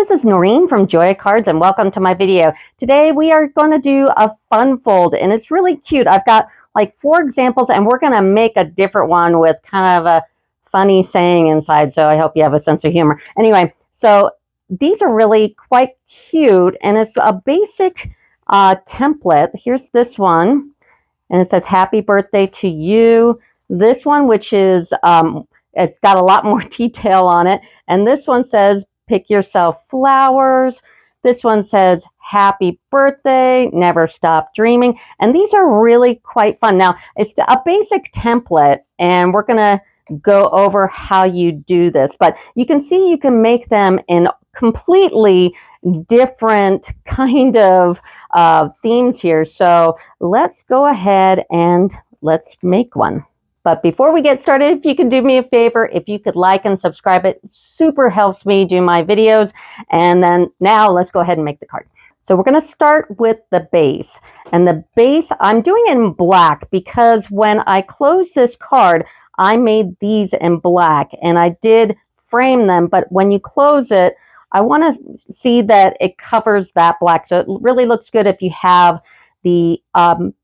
this is Noreen from Joya Cards and welcome to my video. Today we are going to do a fun fold and it's really cute. I've got like 4 examples and we're going to make a different one with kind of a funny saying inside, so I hope you have a sense of humor. Anyway, so these are really quite cute and it's a basic template. Here's this one and it says happy birthday to you. This one, which is it's got a lot more detail on it, and this one says pick yourself flowers. This one says happy birthday, never stop dreaming. And these are really quite fun. Now, it's a basic template and we're going to go over how you do this, but you can see you can make them in completely different kind of themes here. So let's go ahead and let's make one. But before we get started, if you can do me a favor, if you could like and subscribe, it super helps me do my videos. And then now let's go ahead and make the card. So we're going to start with the base. And the base, I'm doing it in black because when I close this card, I made these in black and I did frame them. But when you close it, I want to see that it covers that black. So it really looks good if you have the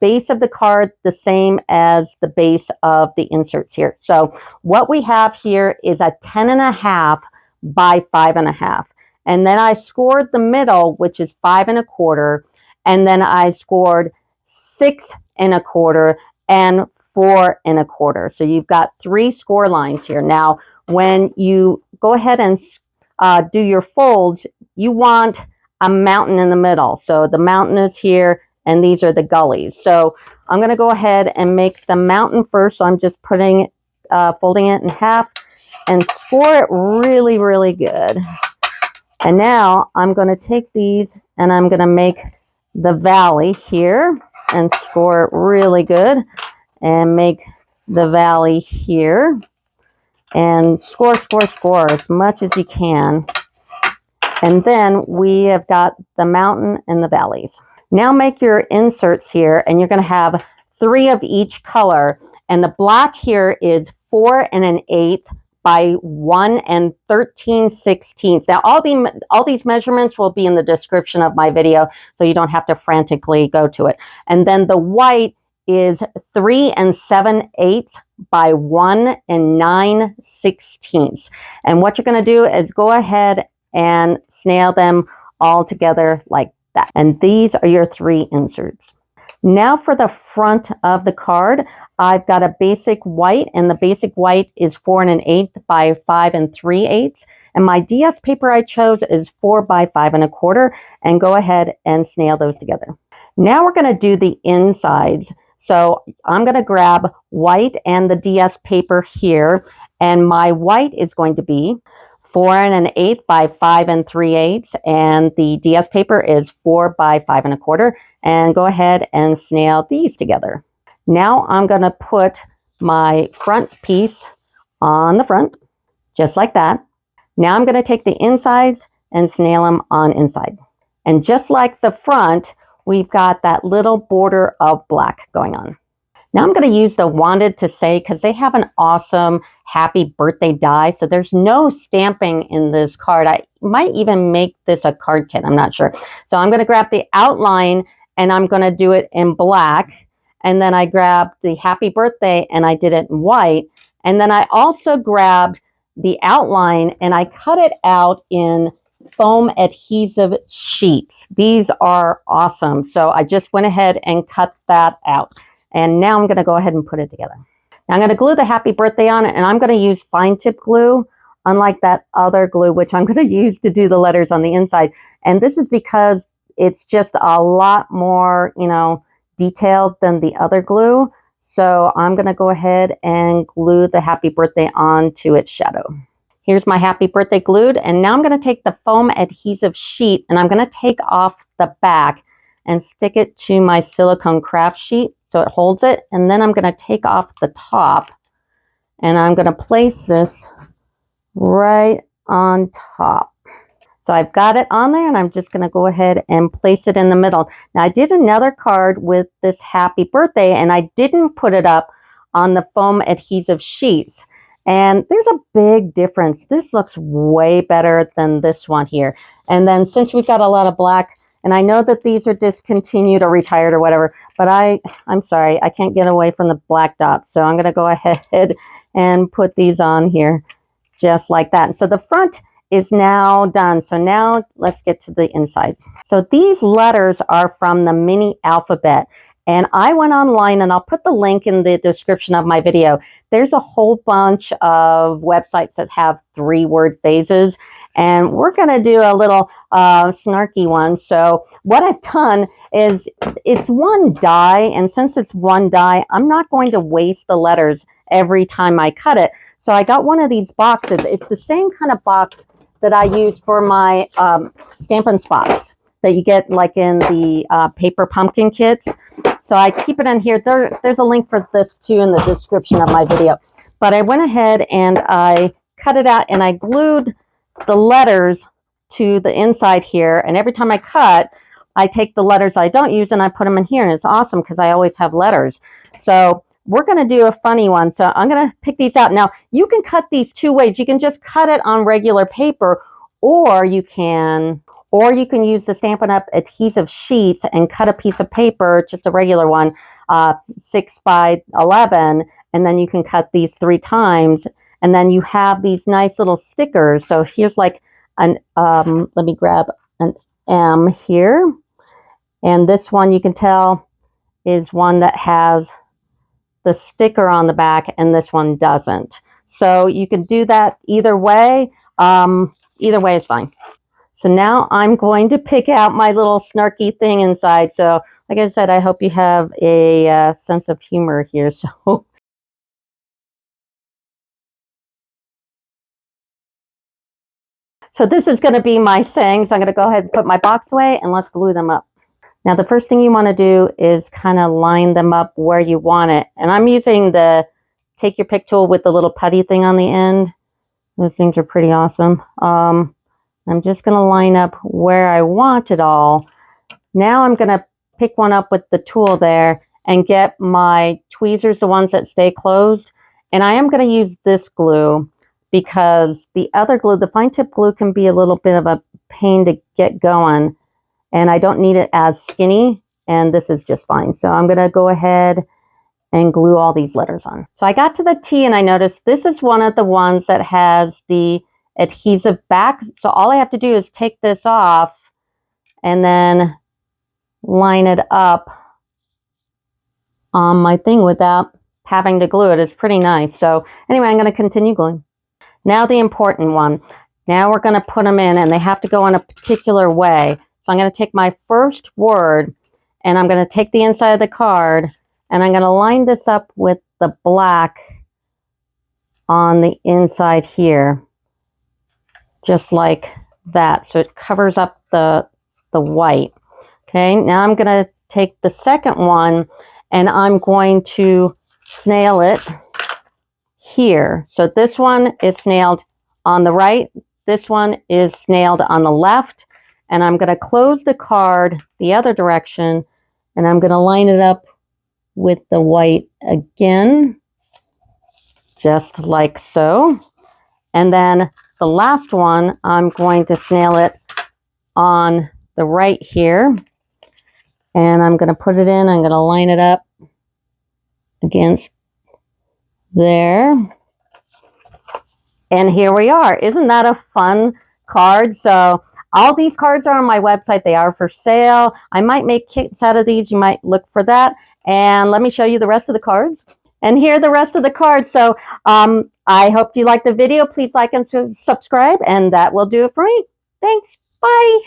base of the card the same as the base of the inserts here. So what we have here is a 10.5 by 5.5. And then I scored the middle, which is 5 1/4. And then I scored 6 1/4 and 4 1/4. So you've got 3 score lines here. Now, when you go ahead and do your folds, you want a mountain in the middle. So the mountain is here, and these are the gullies. So I'm going to go ahead and make the mountain first. So I'm just folding it in half and score it really, really good. And now I'm going to take these and I'm going to make the valley here and score it really good and make the valley here and score as much as you can. And then we have got the mountain and the valleys. Now make your inserts here, and you're going to have 3 of each color. And the black here is 4 1/8 by 1 13/16. Now all these measurements will be in the description of my video, so you don't have to frantically go to it. And then the white is 3 7/8 by 1 9/16. And what you're going to do is go ahead and snail them all together like that. And these are your 3 inserts. Now for the front of the card, I've got a basic white, and the basic white is 4 1/8 by 5 3/8. And my DS paper I chose is 4 by 5 1/4, and go ahead and snail those together. Now we're going to do the insides. So I'm going to grab white and the DS paper here, and my white is going to be 4 1/8 by 5 3/8, and the DS paper is 4 by 5 1/4, and go ahead and snail these together. Now I'm going to put my front piece on the front, just like that. Now I'm going to take the insides and snail them on inside. And just like the front, we've got that little border of black going on. Now I'm going to use the wanted to say because they have an awesome happy birthday die. So there's no stamping in this card. I might even make this a card kit. I'm not sure. So I'm going to grab the outline and I'm going to do it in black. And then I grabbed the happy birthday and I did it in white. And then I also grabbed the outline and I cut it out in foam adhesive sheets. These are awesome. So I just went ahead and cut that out. And now I'm going to go ahead and put it together. Now I'm going to glue the happy birthday on it, and I'm going to use fine tip glue, unlike that other glue, which I'm going to use to do the letters on the inside. And this is because it's just a lot more, detailed than the other glue. So I'm going to go ahead and glue the happy birthday onto its shadow. Here's my happy birthday glued, and now I'm going to take the foam adhesive sheet and I'm going to take off the back and stick it to my silicone craft sheet so it holds it. And then I'm going to take off the top and I'm going to place this right on top. So I've got it on there and I'm just going to go ahead and place it in the middle. Now I did another card with this happy birthday and I didn't put it up on the foam adhesive sheets. And there's a big difference. This looks way better than this one here. And then since we've got a lot of black, and I know that these are discontinued or retired or whatever, but I'm sorry, I can't get away from the black dots. So I'm going to go ahead and put these on here just like that. So the front is now done. So now let's get to the inside. So these letters are from the mini alphabet. And I went online, and I'll put the link in the description of my video. There's a whole bunch of websites that have 3-word phases. And we're going to do a little snarky one. So what I've done is it's one die. And since it's one die, I'm not going to waste the letters every time I cut it. So I got one of these boxes. It's the same kind of box that I use for my Stampin' Spots that you get like in the paper pumpkin kits. So I keep it in here. There's a link for this too in the description of my video. But I went ahead and I cut it out, and I glued the letters to the inside here. And every time I cut, I take the letters I don't use and I put them in here. And it's awesome because I always have letters. So we're going to do a funny one. So I'm going to pick these out. Now, you can cut these 2 ways. You can just cut it on regular paper, or you can use the Stampin' Up! Adhesive sheets and cut a piece of paper, just a regular one, 6 by 11, and then you can cut these 3 times, and then you have these nice little stickers. So here's like an, let me grab an M here, and this one you can tell is one that has the sticker on the back, and this one doesn't. So you can do that either way. Either way is fine. So now I'm going to pick out my little snarky thing inside. So like I said, I hope you have a sense of humor here. So this is going to be my saying. So I'm going to go ahead and put my box away, and let's glue them up. Now the first thing you want to do is kind of line them up where you want it. And I'm using the take your pick tool with the little putty thing on the end. Those things are pretty awesome. I'm just going to line up where I want it all. Now I'm going to pick one up with the tool there and get my tweezers, the ones that stay closed. And I am going to use this glue because the other glue, the fine tip glue, can be a little bit of a pain to get going. And I don't need it as skinny, and this is just fine. So I'm going to go ahead and glue all these letters on. So I got to the T, and I noticed this is one of the ones that has the adhesive back. So all I have to do is take this off and then line it up on my thing without having to glue it. It's pretty nice. So anyway, I'm going to continue gluing. Now the important one. Now we're going to put them in, and they have to go in a particular way. So I'm going to take my first word, and I'm going to take the inside of the card, and I'm going to line this up with the black on the inside here, just like that. So it covers up the white. Okay, now I'm going to take the second one, and I'm going to snail it here. So this one is snailed on the right. This one is snailed on the left. And I'm going to close the card the other direction, and I'm going to line it up with the white again, just like so. And then the last one, I'm going to snail it on the right here, and I'm going to put it in. I'm going to line it up against there. And here we are. Isn't that a fun card? So all these cards are on my website. They are for sale. I might make kits out of these. You might look for that. And let me show you the rest of the cards. And here are the rest of the cards. So I hope you liked the video. Please like and subscribe, and that will do it for me. Thanks. Bye.